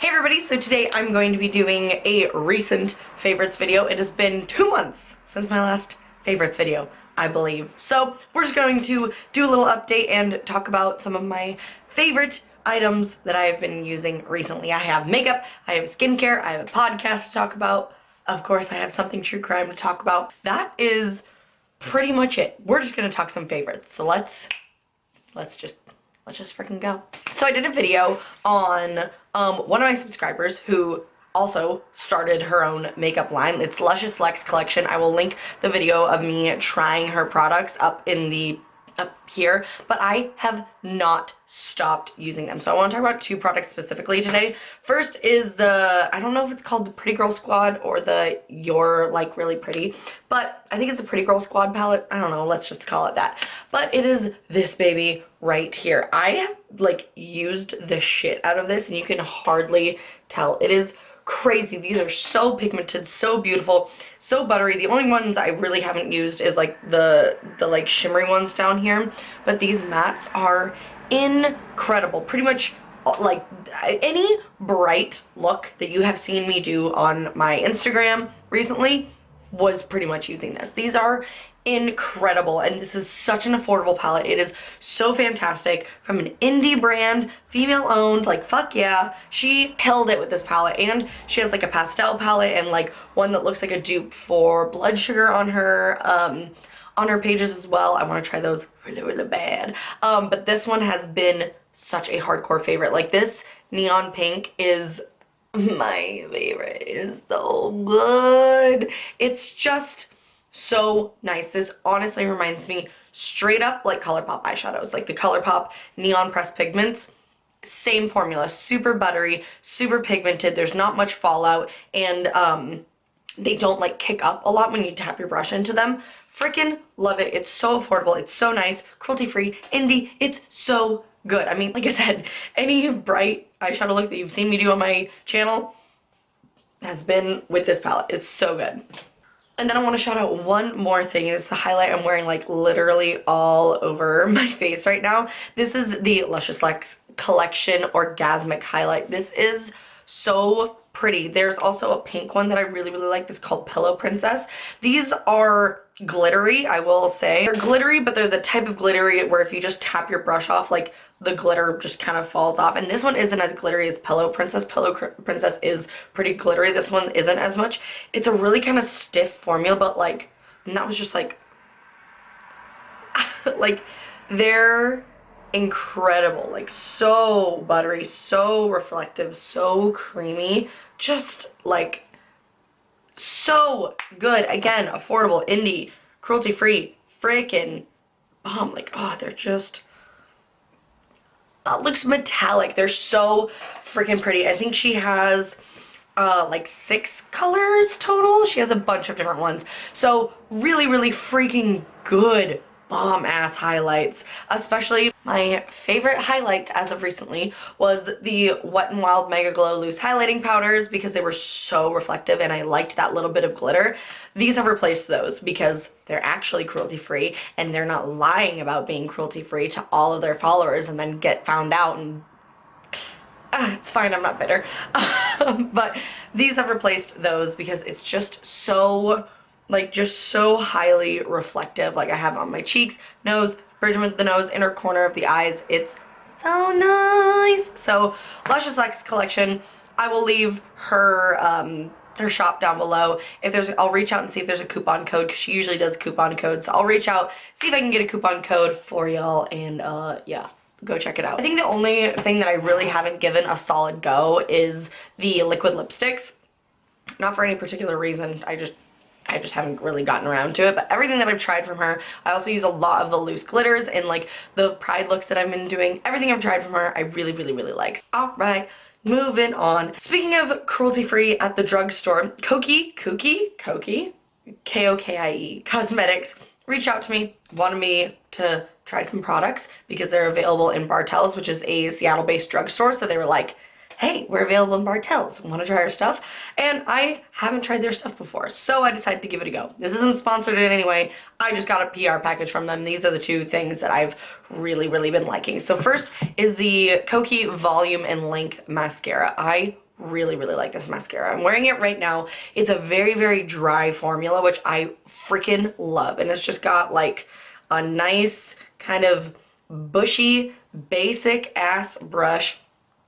Hey everybody, so today I'm going to be doing a recent favorites video. It has been 2 months since my last favorites video, I believe. So we're just going to do a little update and talk about some of my favorite items that I have been using recently. I have makeup, I have skincare, I have a podcast to talk about. Of course, I have something true crime to talk about. That is pretty much it. We're just gonna talk some favorites. So let's just freaking go. So I did a video on one of my subscribers who also started her own makeup line. It's Lucious Lex Collection. I will link the video of me trying her products up here, but I have not stopped using them. So I want to talk about 2 products specifically today. First is the, I don't know if it's called the Pretty Girl Squad or the You're Like Really Pretty, but I think it's a Pretty Girl Squad palette. I don't know, let's just call it that. But it is this baby right here. I have like used the shit out of this and you can hardly tell. It is crazy. These are so pigmented, so beautiful, so buttery. The only ones I really haven't used is like the like shimmery ones down here, but these mattes are incredible. Pretty much like any bright look that you have seen me do on my Instagram recently was pretty much using this. These are incredible, and this is such an affordable palette. It is so fantastic, from an indie brand, female owned, like fuck yeah. She killed it with this palette, and she has like a pastel palette and like one that looks like a dupe for Blood Sugar on her pages as well. I want to try those really bad. But this one has been such a hardcore favorite. Like this neon pink is my favorite. It is so good. It's just so nice. This honestly reminds me straight up like Colourpop eyeshadows, like the Colourpop neon pressed pigments. Same formula, super buttery, super pigmented. There's not much fallout, and they don't like kick up a lot when you tap your brush into them. Freaking love it. It's so affordable. It's so nice, cruelty free, indie. It's so good. I mean, like I said, any bright eyeshadow look that you've seen me do on my channel has been with this palette. It's so good. And then I want to shout out one more thing. This is the highlight I'm wearing like literally all over my face right now. This is the Lucious Lex Collection Orgasmic highlight. This is so pretty. There's also a pink one that I really like. This is called Pillow Princess. These are glittery, I will say. They're glittery, but they're the type of glittery where if you just tap your brush off, like the glitter just kind of falls off. And this one isn't as glittery as Pillow Princess. Pillow Princess is pretty glittery. This one isn't as much. It's a really kind of stiff formula, but like, and that was just like, like they're incredible. Like so buttery, so reflective, so creamy. Just like so good. Again, affordable, indie, cruelty free, freaking bomb. Like, oh, they're just, looks metallic. They're so freaking pretty. I think she has like 6 colors total. She has a bunch of different ones. So really freaking good bomb ass highlights. Especially my favorite highlight as of recently was the Wet n Wild Mega Glow loose highlighting powders, because they were so reflective and I liked that little bit of glitter. These have replaced those because they're actually cruelty free and they're not lying about being cruelty free to all of their followers and then get found out, and it's fine, I'm not bitter. But these have replaced those because it's just so like just so highly reflective. Like I have on my cheeks, nose, bridge of the nose, inner corner of the eyes. It's so nice. So Lucious Lex Collection, I will leave her her shop down below. If there's, I'll reach out and see if there's a coupon code, because she usually does coupon codes. So I'll reach out, see if I can get a coupon code for y'all, and yeah, go check it out. I think the only thing that I really haven't given a solid go is the liquid lipsticks. Not for any particular reason, I just haven't really gotten around to it, but everything that I've tried from her, I also use a lot of the loose glitters and like the Pride looks that I've been doing. Everything I've tried from her, I really like. All right, moving on. Speaking of cruelty-free at the drugstore, Kokie, K-O-K-I-E, Cosmetics reached out to me, wanted me to try some products because they're available in Bartell's, which is a Seattle-based drugstore. So they were like, hey, we're available in Bartell's, want to try our stuff? And I haven't tried their stuff before, so I decided to give it a go. This isn't sponsored in any way. I just got a PR package from them. These are the 2 things that I've really been liking. So first is the Kokie Volume and Length Mascara. I really, really like this mascara. I'm wearing it right now. It's a very, very dry formula, which I freaking love. And it's just got like a nice kind of bushy, basic ass brush.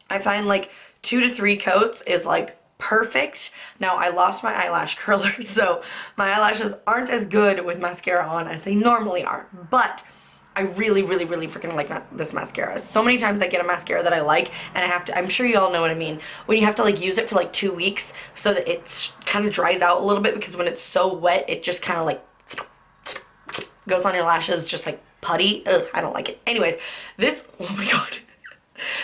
I find like 2 to 3 coats is like perfect. Now I lost my eyelash curler, so my eyelashes aren't as good with mascara on as they normally are, but I really, really, really freaking like this mascara. So many times I get a mascara that I like and I have to, I'm sure you all know what I mean, when you have to like use it for like 2 weeks so that it kind of dries out a little bit, because when it's so wet it just kind of like goes on your lashes just like putty. Ugh, I don't like it. Anyways, this, oh my god.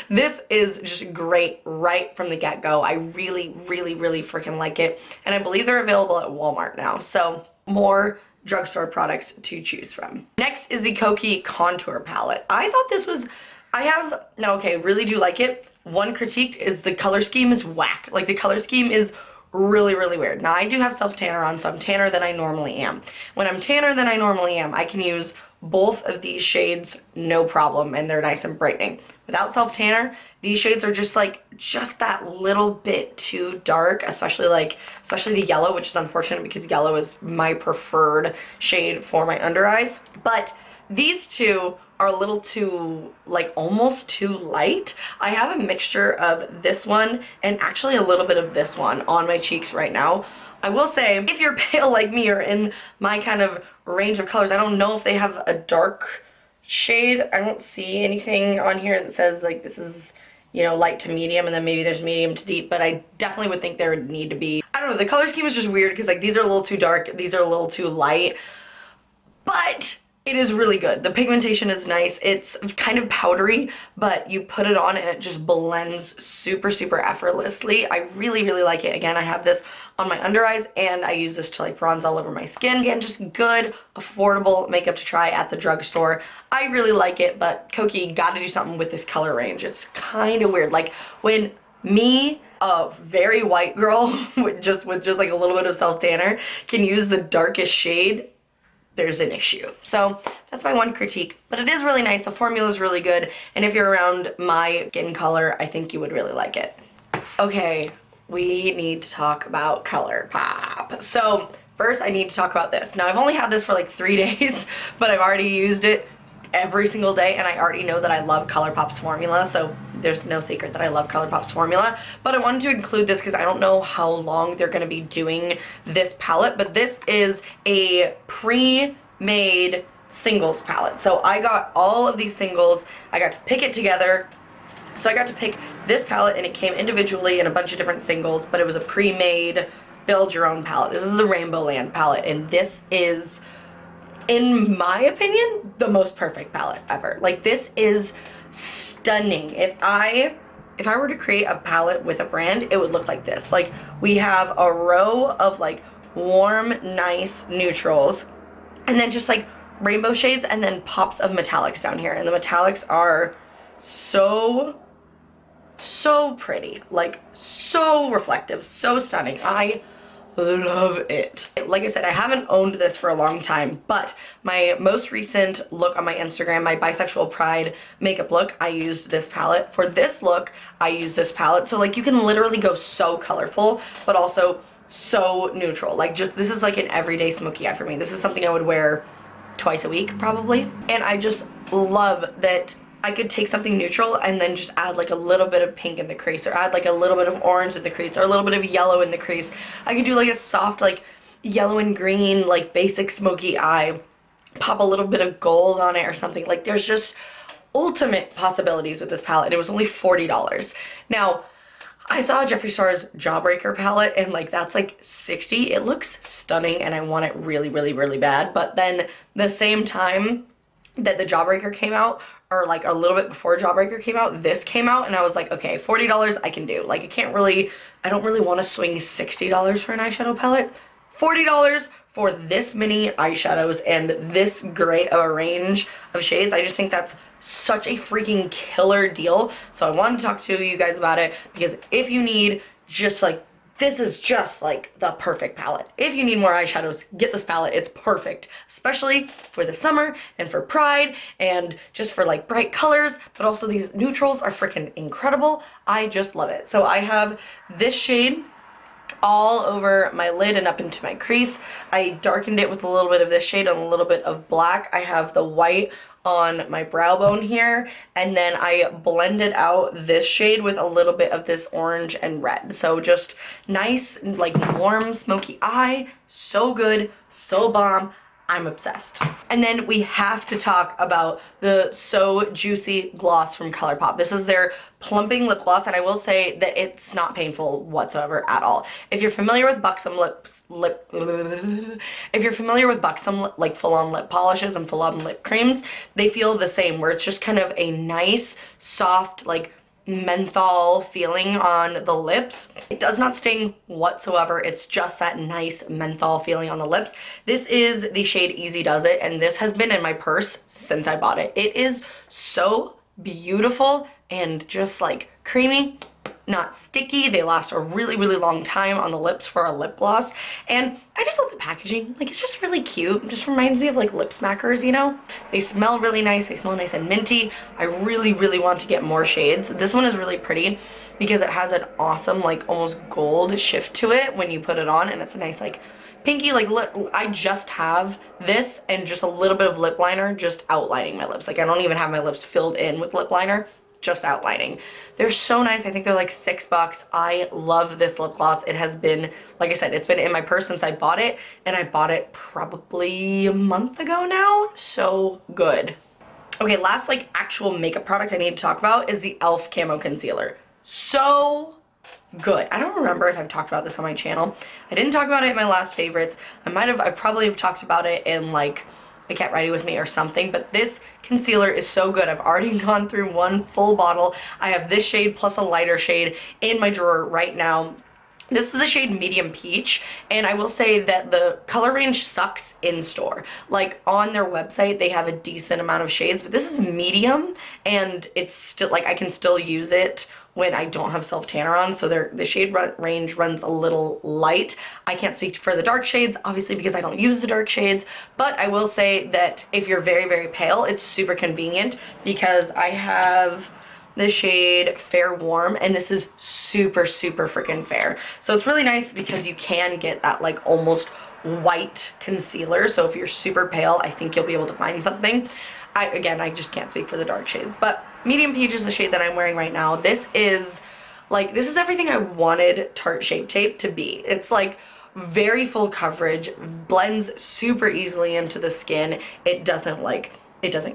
This is just great right from the get-go. I really, really, really freaking like it. And I believe they're available at Walmart now. So more drugstore products to choose from. Next is the Kokie Contour Palette. I thought this was, really do like it. One critique is the color scheme is whack. Like the color scheme is really, really weird. Now I do have self-tanner on, so I'm tanner than I normally am. When I'm tanner than I normally am, I can use both of these shades no problem, and they're nice and brightening. Without self-tanner, these shades are just like just that little bit too dark, especially the yellow, which is unfortunate because yellow is my preferred shade for my under eyes. But these two are a little too, like, almost too light. I have a mixture of this one and actually a little bit of this one on my cheeks right now. I will say, if you're pale like me or in my kind of range of colors, I don't know if they have a dark shade. I don't see anything on here that says like this is, you know, light to medium, and then maybe there's medium to deep, but I definitely would think there would need to be, I don't know, the color scheme is just weird because like these are a little too dark, these are a little too light, but it is really good. The pigmentation is nice. It's kind of powdery, but you put it on and it just blends super, super effortlessly. I really, really like it. Again, I have this on my under eyes and I use this to like bronze all over my skin. Again, just good, affordable makeup to try at the drugstore. I really like it, but Kokie got to do something with this color range. It's kind of weird. Like when me, a very white girl with just like a little bit of self-tanner, can use the darkest shade, there's an issue. So that's my one critique, but it is really nice. The formula is really good, and if you're around my skin color, I think you would really like it. Okay, we need to talk about Colourpop. So first I need to talk about this. Now I've only had this for like 3 days, but I've already used it every single day, and I already know that I love Colourpop's formula, so there's no secret that I love Colourpop's formula. But I wanted to include this because I don't know how long they're going to be doing this palette, but this is a pre-made singles palette. So I got all of these singles, I got to pick it together. So I got to pick this palette, and it came individually in a bunch of different singles, but it was a pre-made build your own palette. This is the Rainbow Land palette, and this is, in my opinion, the most perfect palette ever. Like, this is stunning. If I were to create a palette with a brand, it would look like this. Like, we have a row of like warm, nice neutrals, and then just like rainbow shades, and then pops of metallics down here. And the metallics are so pretty, like so reflective, so stunning. I love it. Like I said, I haven't owned this for a long time, but my most recent look on my Instagram, my Bisexual Pride makeup look, I used this palette. For this look, I used this palette. So like you can literally go so colorful, but also so neutral. Like, just, this is like an everyday smoky eye for me. This is something I would wear twice a week probably. And I just love that I could take something neutral and then just add like a little bit of pink in the crease, or add like a little bit of orange in the crease, or a little bit of yellow in the crease. I could do like a soft like yellow and green like basic smoky eye, pop a little bit of gold on it or something. Like, there's just ultimate possibilities with this palette, and it was only $40. Now, I saw Jeffree Star's Jawbreaker palette, and like that's like $60. It looks stunning and I want it really, really, really bad. But then the same time that the Jawbreaker came out, or like a little bit before Jawbreaker came out, this came out, and I was like, okay, $40 I can do. Like, I don't really want to swing $60 for an eyeshadow palette. $40 for this many eyeshadows and this great of a range of shades. I just think that's such a freaking killer deal. So I wanted to talk to you guys about it, because if you need just like this is just like the perfect palette. If you need more eyeshadows, get this palette. It's perfect, especially for the summer and for Pride and just for like bright colors, but also these neutrals are freaking incredible. I just love it. So I have this shade all over my lid and up into my crease. I darkened it with a little bit of this shade and a little bit of black. I have the white on my brow bone here, and then I blended out this shade with a little bit of this orange and red. So just nice, like warm, smoky eye. So good, so bomb. I'm obsessed. And then we have to talk about the So Juicy gloss from Colourpop. This is their plumping lip gloss, and I will say that it's not painful whatsoever at all. If you're familiar with Buxom like full-on lip polishes and full-on lip creams, they feel the same, where it's just kind of a nice, soft, like menthol feeling on the lips. It does not sting whatsoever. It's just that nice menthol feeling on the lips. This is the shade Easy Does It, and this has been in my purse since I bought it. It is so beautiful and just like creamy, not sticky. They last a really, really long time on the lips for a lip gloss. And I just love the packaging. Like, it's just really cute. It just reminds me of like lip smackers, you know? They smell really nice. They smell nice and minty. I really, really want to get more shades. This one is really pretty because it has an awesome, like almost gold shift to it when you put it on. And it's a nice like pinky, like lip. I just have this and just a little bit of lip liner just outlining my lips. Like, I don't even have my lips filled in with lip liner, just outlining. They're so nice. I think they're like $6. I love this lip gloss. It has been, like I said, it's been in my purse since I bought it, and I bought it probably a month ago now. So good. Okay, last like actual makeup product I need to talk about is the e.l.f. Camo Concealer. So good. I don't remember if I've talked about this on my channel. I didn't talk about it in my last favorites. I probably have talked about it in like a Get Ready With Me or something, but this concealer is so good. I've already gone through one full bottle. I have this shade plus a lighter shade in my drawer right now. This is a shade Medium Peach, and I will say that the color range sucks in store. Like, on their website, they have a decent amount of shades, but this is medium, and it's still, like, I can still use it when I don't have self-tanner on, so the shade range runs a little light. I can't speak for the dark shades, obviously, because I don't use the dark shades, but I will say that if you're very, very pale, it's super convenient because I have the shade Fair Warm, and this is super, super freaking fair. So it's really nice because you can get that like almost white concealer. So if you're super pale, I think you'll be able to find something. Again, I just can't speak for the dark shades, but Medium Peach is the shade that I'm wearing right now. This is everything I wanted Tarte Shape Tape to be. It's like very full coverage, blends super easily into the skin. It doesn't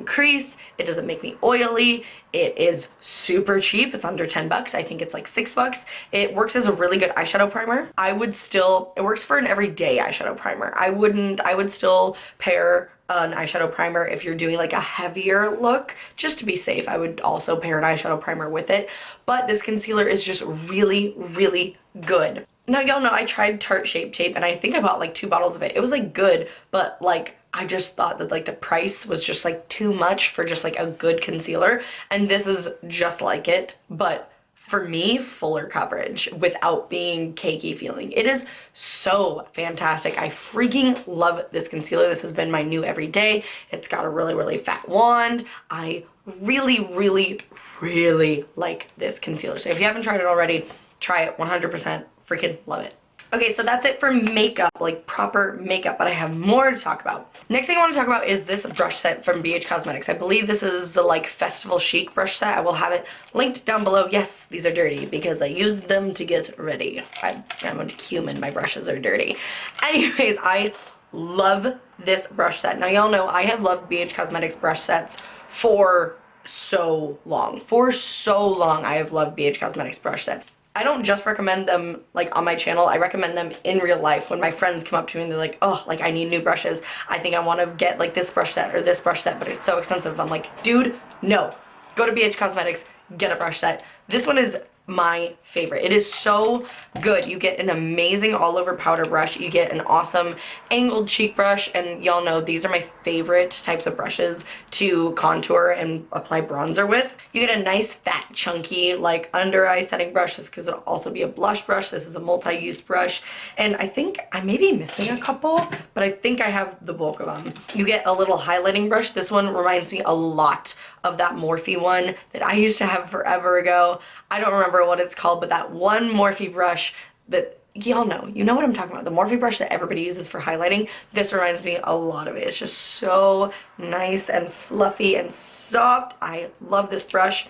crease, it doesn't make me oily, it is super cheap, it's under 10 bucks, I think it's like $6. It works as a really good eyeshadow primer. It works for an everyday eyeshadow primer. I would still pair an eyeshadow primer if you're doing like a heavier look, just to be safe. I would also pair an eyeshadow primer with it, but this concealer is just really, really good. Now, y'all know I tried Tarte Shape Tape, and I think I bought like 2 bottles of it. It was like good, but like I just thought that like the price was just like too much for just like a good concealer, and this is just like it, but for me, fuller coverage without being cakey feeling. It is so fantastic. I freaking love this concealer. This has been my new everyday. It's got a really, really fat wand. I really, really, really like this concealer. So if you haven't tried it already, try it. 100%. Freaking love it. Okay, so that's it for makeup, like proper makeup, but I have more to talk about. Next thing I want to talk about is this brush set from BH Cosmetics. I believe this is the like Festival Chic brush set. I will have it linked down below. Yes, these are dirty because I used them to get ready. I'm a human, my brushes are dirty. Anyways, I love this brush set. Now y'all know I have loved BH Cosmetics brush sets for so long. For so long I have loved BH Cosmetics brush sets. I don't just recommend them like on my channel, I recommend them in real life. When my friends come up to me and they're like, oh, like I need new brushes, I think I want to get like this brush set or this brush set, but it's so expensive. I'm like, dude, no, go to BH Cosmetics, get a brush set. This one is my favorite. It is so good. You get an amazing all over powder brush. You get an awesome angled cheek brush, and y'all know these are my favorite types of brushes to contour and apply bronzer with. You get a nice fat chunky like under eye setting brush. This could also be a blush brush. This is a multi-use brush, and I think I may be missing a couple, but I think I have the bulk of them. You get a little highlighting brush. This one reminds me a lot of that Morphe one that I used to have forever ago. I don't remember what it's called, but that one Morphe brush that y'all know, you know what I'm talking about, the Morphe brush that everybody uses for highlighting. This reminds me a lot of it. It's just so nice and fluffy and soft. I love this brush.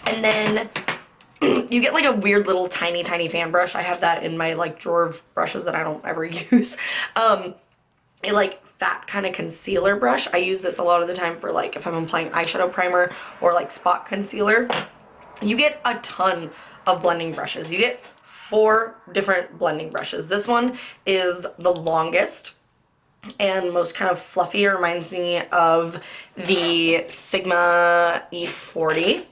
And then you get like a weird little tiny fan brush. I have that in my like drawer of brushes that I don't ever use. A like fat kind of concealer brush. I use this a lot of the time for like if I'm applying eyeshadow primer or like spot concealer. You get a ton of blending brushes. You get 4 different blending brushes. This one is the longest and most kind of fluffy. It reminds me of the Sigma E40.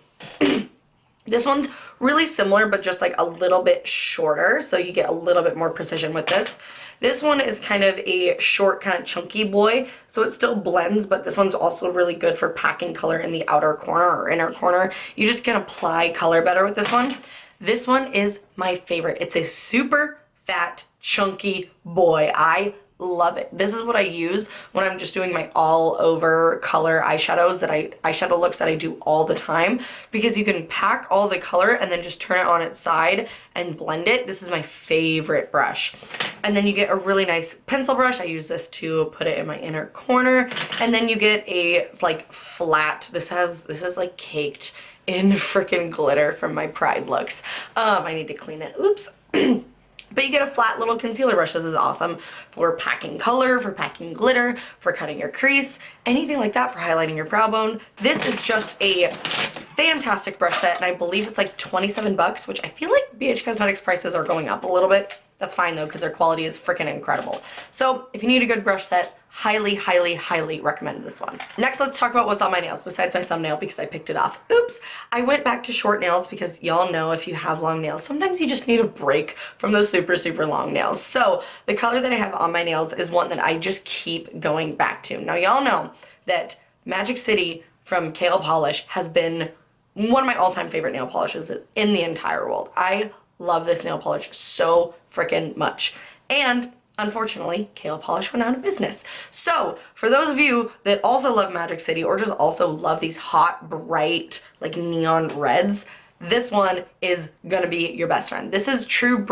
This one's really similar, but just like a little bit shorter, so you get a little bit more precision with this. This one is kind of a short, kind of chunky boy, so it still blends, but this one's also really good for packing color in the outer corner or inner corner. You just can apply color better with this one. This one is my favorite. It's a super fat, chunky boy. I love it. This is what I use when I'm just doing my all over color eyeshadows eyeshadow looks that I do all the time, because you can pack all the color and then just turn it on its side and blend it. This is my favorite brush. And then you get a really nice pencil brush. I use this to put it in my inner corner. And then you get a like flat, this is like caked in freaking glitter from my Pride looks. I need to clean it. Oops. But you get a flat little concealer brush. This is awesome for packing color, for packing glitter, for cutting your crease, anything like that, for highlighting your brow bone. This is just a fantastic brush set, and I believe it's like 27 bucks, which I feel like BH Cosmetics prices are going up a little bit. That's fine though, because their quality is freaking incredible. So if you need a good brush set, highly recommend this one. Next, let's talk about what's on my nails besides my thumbnail, because I picked it off. Oops. I went back to short nails because y'all know if you have long nails, sometimes you just need a break from those super long nails. So the color that I have on my nails is one that I just keep going back to. Now y'all know that Magic City from Kale Polish has been one of my all-time favorite nail polishes in the entire world. I love this nail polish so freaking much. And unfortunately, Kale Polish went out of business. So for those of you that also love Magic City or just also love these hot, bright, like neon reds, this one is gonna be your best friend. This is True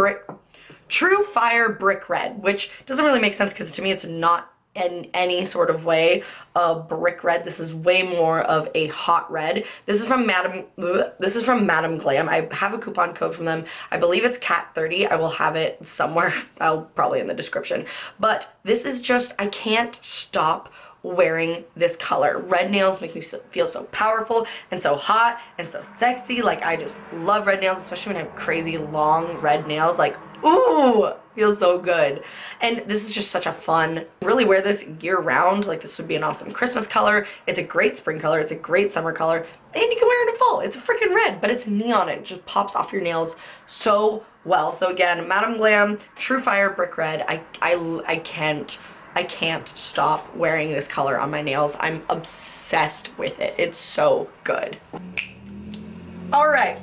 Fire Brick Red, which doesn't really make sense because to me it's not in any sort of way a brick red. This is way more of a hot red. This is from Madam Glam. I have a coupon code from them. I believe it's CAT30. I will have it somewhere. I'll probably in the description. But this is just, I can't stop wearing this color. Red nails make me feel so powerful and so hot and so sexy. Like, I just love red nails, especially when I have crazy long red nails. Like, ooh, feels so good. And this is just such a fun, really wear this year round. Like, this would be an awesome Christmas color. It's a great spring color. It's a great summer color. And you can wear it in fall. It's a freaking red, but it's neon. It just pops off your nails so well. So again, Madam Glam, True Fire Brick Red. I can't stop wearing this color on my nails. I'm obsessed with it. It's so good. All right.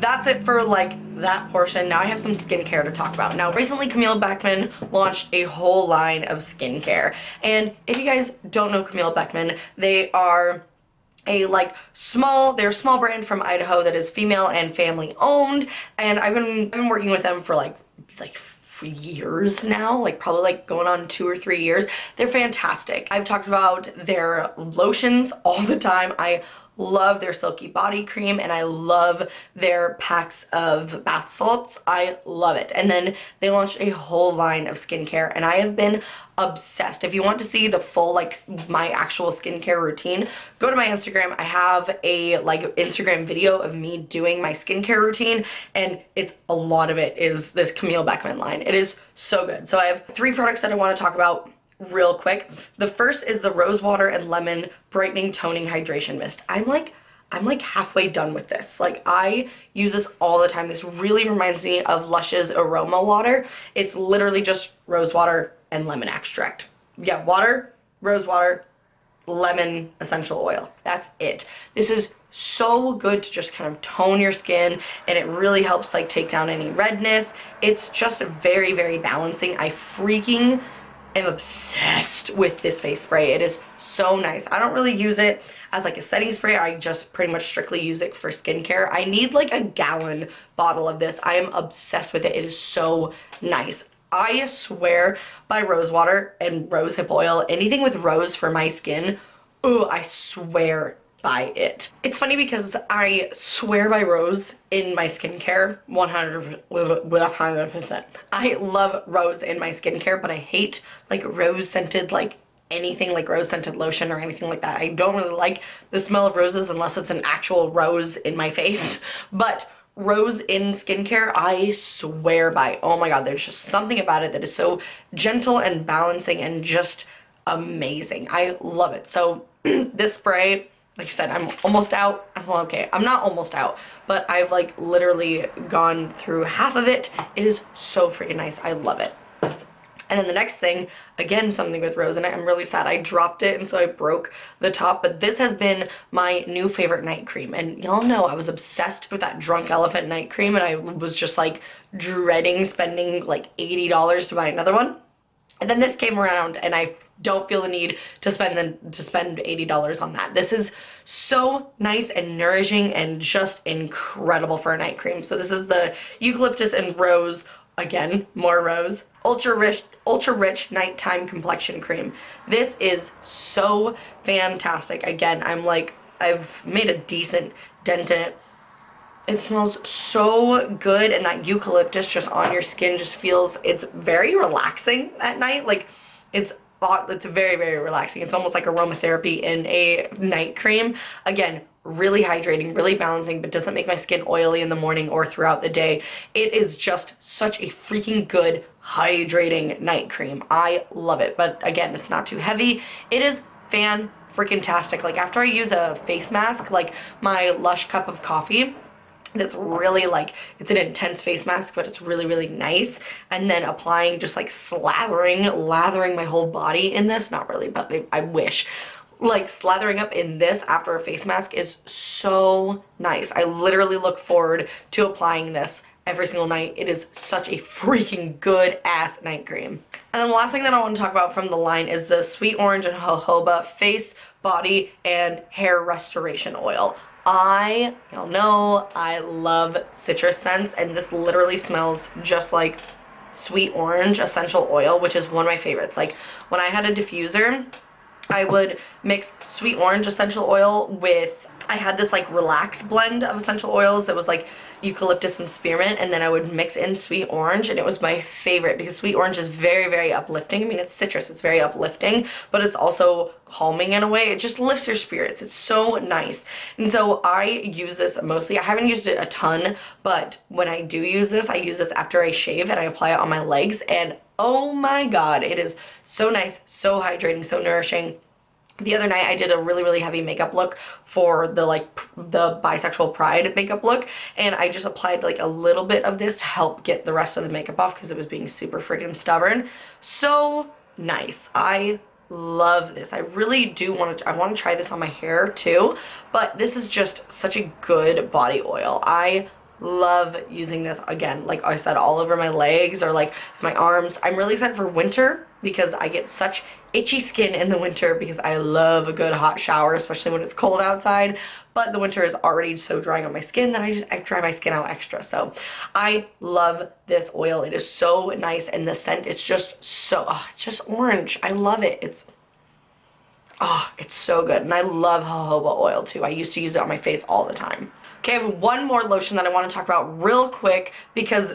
That's it for like that portion. Now I have some skincare to talk about. Now recently Camille Beckman launched a whole line of skincare, and if you guys don't know Camille Beckman, they are they're a small brand from Idaho that is female and family owned, and I've been working with them for like for years now, like probably like going on 2 or 3 years. They're fantastic. I've talked about their lotions all the time. I love their silky body cream, and I love their packs of bath salts. I love it. And then they launched a whole line of skincare, and I have been obsessed. If you want to see the full, like, my actual skincare routine, go to my Instagram. I have a like Instagram video of me doing my skincare routine, and it's a lot of it is this Camille Beckman line. It is so good. So I have 3 products that I want to talk about real quick. The first is the Rose Water and Lemon Brightening Toning Hydration Mist. I'm like I'm like halfway done with this. Like I use this all the time. This really reminds me of Lush's Aroma Water. It's literally just rose water and lemon extract. Yeah, water, rose water, lemon essential oil. That's it. This is so good to just kind of tone your skin, and it really helps like take down any redness. It's just very, very balancing. I freaking am obsessed with this face spray. It is so nice. I don't really use it as like a setting spray. I just pretty much strictly use it for skincare. I need like a gallon bottle of this. I am obsessed with it. It is so nice. I swear by rose water and rose hip oil, anything with rose for my skin, ooh, I swear by it. It's funny because I swear by rose in my skincare 100%. I love rose in my skincare, but I hate like rose scented, like anything like rose scented lotion or anything like that. I don't really like the smell of roses unless it's an actual rose in my face, but rose in skincare, I swear by. Oh my god, there's just something about it that is so gentle and balancing and just amazing. I love it. So this spray, like I said, I'm almost out. Well, okay, I'm not almost out, but I've like literally gone through half of it. It is so freaking nice. I love it. And then the next thing, again, something with rose in it. I'm really sad I dropped it and so I broke the top, but this has been my new favorite night cream. And y'all know I was obsessed with that Drunk Elephant night cream, and I was just like dreading spending like $80 to buy another one. And then this came around and I don't feel the need to spend $80 on that. This is so nice and nourishing and just incredible for a night cream. So this is the Eucalyptus and Rose, again, more rose, ultra rich nighttime complexion cream. This is so fantastic. Again, I've made a decent dent in it. It smells so good, and that eucalyptus just on your skin just feels, it's very relaxing at night. Like it's very, very relaxing. It's almost like aromatherapy in a night cream. Again, really hydrating, really balancing, but doesn't make my skin oily in the morning or throughout the day. It is just such a freaking good hydrating night cream. I love it, but again, it's not too heavy. It is fan-freaking-tastic. Like after I use a face mask, like my Lush cup of coffee, that's really like, it's an intense face mask, but it's really, really nice. And then applying, just like lathering my whole body in this, not really, but I wish. Like slathering up in this after a face mask is so nice. I literally look forward to applying this every single night. It is such a freaking good ass night cream. And then the last thing that I want to talk about from the line is the Sweet Orange and Jojoba Face, Body, and Hair Restoration Oil. Y'all know I love citrus scents, and this literally smells just like sweet orange essential oil, which is one of my favorites. Like when I had a diffuser, I would mix sweet orange essential oil with, I had this like relax blend of essential oils that was like eucalyptus and spearmint, and then I would mix in sweet orange, and it was my favorite because sweet orange is very, very uplifting. I mean, it's citrus, it's very uplifting, but it's also calming in a way. It just lifts your spirits. It's so nice. And so I use this mostly. I haven't used it a ton, but when I do use this, I use this after I shave and I apply it on my legs, and oh my god, it is so nice, so hydrating, so nourishing. The other night I did a really, really heavy makeup look for the the bisexual pride makeup look, and I just applied like a little bit of this to help get the rest of the makeup off because it was being super freaking stubborn. So nice. I love this. I really do want to, I want to try this on my hair too, but this is just such a good body oil. I love using this, again, like I said, all over my legs or like my arms. I'm really excited for winter because I get such itchy skin in the winter because I love a good hot shower, especially when it's cold outside, but the winter is already so drying on my skin that I dry my skin out extra. So I love this oil. It is so nice, and the scent is just so, it's just orange. I love it. It's so good, and I love jojoba oil too. I used to use it on my face all the time. Okay, I have one more lotion that I want to talk about real quick because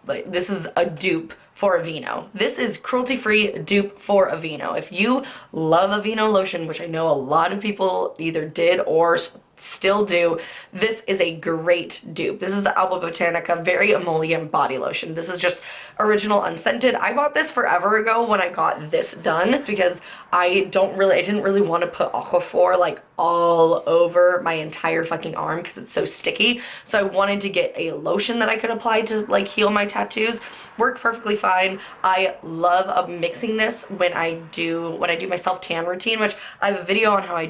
this is a dupe for Aveeno. This is cruelty-free dupe for Aveeno. If you love Aveeno lotion, which I know a lot of people either did or still do. This is a great dupe. This is the Alba Botanica Very Emollient Body Lotion. This is just original unscented. I bought this forever ago when I got this done because I didn't really want to put Aquaphor like all over my entire fucking arm because it's so sticky. So I wanted to get a lotion that I could apply to like heal my tattoos. Worked perfectly fine. I love mixing this when I do my self tan routine, which I have a video on how I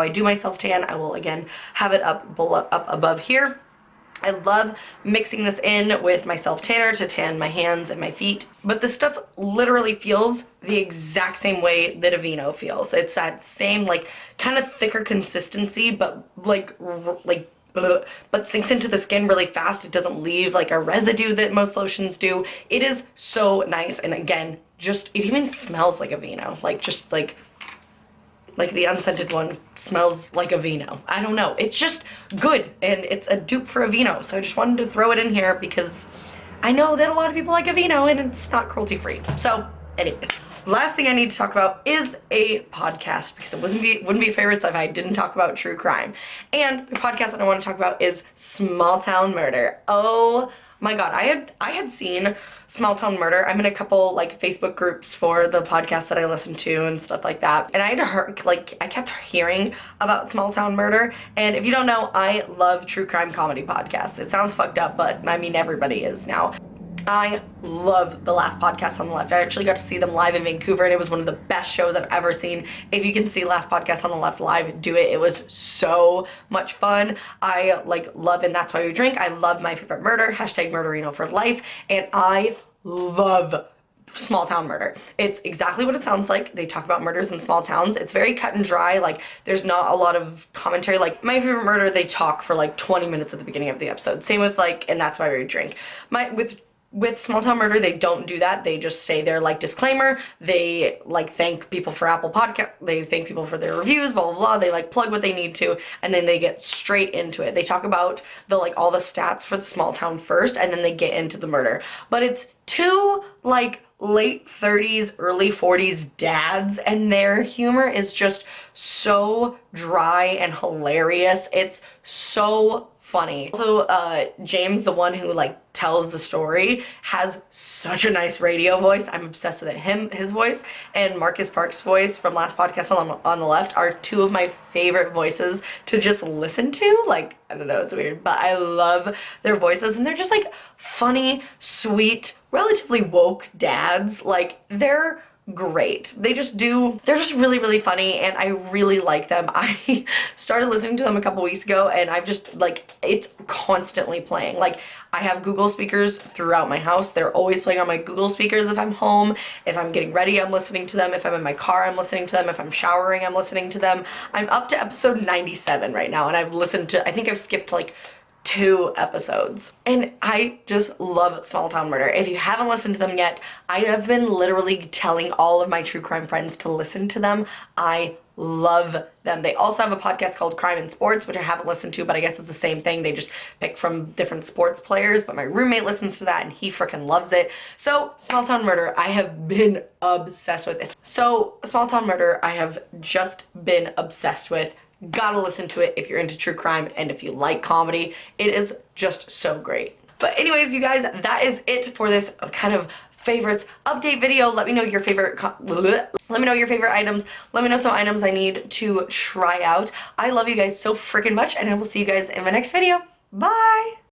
do my self tan. I will again have it up above here. I love mixing this in with my self tanner to tan my hands and my feet. But this stuff literally feels the exact same way that Aveeno feels. It's that same like kind of thicker consistency, but but sinks into the skin really fast. It doesn't leave like a residue that most lotions do. It is so nice, and again, it even smells like Aveeno. Like the unscented one smells like Aveeno. I don't know. It's just good, and it's a dupe for Aveeno. So I just wanted to throw it in here because I know that a lot of people like Aveeno, and it's not cruelty free. So anyways, last thing I need to talk about is a podcast, because it wouldn't be favorites if I didn't talk about true crime. And the podcast that I want to talk about is Small Town Murder. Oh my god, I had seen Small Town Murder. I'm in a couple like Facebook groups for the podcast that I listen to and stuff like that. And I kept hearing about Small Town Murder. And if you don't know, I love true crime comedy podcasts. It sounds fucked up, but I mean everybody is now. I love The Last Podcast on the Left. I actually got to see them live in Vancouver, and it was one of the best shows I've ever seen. If you can see Last Podcast on the Left live, do it. It was so much fun. I love And That's Why We Drink. I love My Favorite Murder, #Murderino for life, and I love Small Town Murder. It's exactly what it sounds like. They talk about murders in small towns. It's very cut and dry. Like, there's not a lot of commentary. Like, My Favorite Murder, they talk for like 20 minutes at the beginning of the episode. Same with And That's Why We Drink. With Small Town Murder, they don't do that. They just say their disclaimer. They thank people for Apple Podcast. They thank people for their reviews, blah, blah, blah. They plug what they need to, and then they get straight into it. They talk about all the stats for the small town first, and then they get into the murder. But it's two late 30s, early 40s dads, and their humor is just so dry and hilarious. It's so funny. Also, James, the one who tells the story, has such a nice radio voice. I'm obsessed with it. His voice, and Marcus Parks' voice from Last Podcast on the Left are two of my favorite voices to just listen to. I don't know, it's weird, but I love their voices, and they're just funny, sweet, relatively woke dads. They're great. They're just really, really funny, and I really like them. I started listening to them a couple weeks ago, and I've just it's constantly playing. I have Google speakers throughout my house. They're always playing on my Google speakers if I'm home. If I'm getting ready, I'm listening to them. If I'm in my car, I'm listening to them. If I'm showering, I'm listening to them. I'm up to episode 97 right now, and I've listened to, I think I've skipped 2 episodes. And I just love Small Town Murder. If you haven't listened to them yet, I have been literally telling all of my true crime friends to listen to them. I love them. They also have a podcast called Crime and Sports, which I haven't listened to, but I guess it's the same thing. They just pick from different sports players, but my roommate listens to that and he freaking loves it. So Small Town Murder, I have been obsessed with it. So Small Town Murder, I have just been obsessed with. Gotta listen to it if you're into true crime and if you like comedy. It is just so great. But anyways, you guys, that is it for this kind of favorites update video. Let me know your favorite items. Let me know some items I need to try out. I love you guys so freaking much, and I will see you guys in my next video. Bye!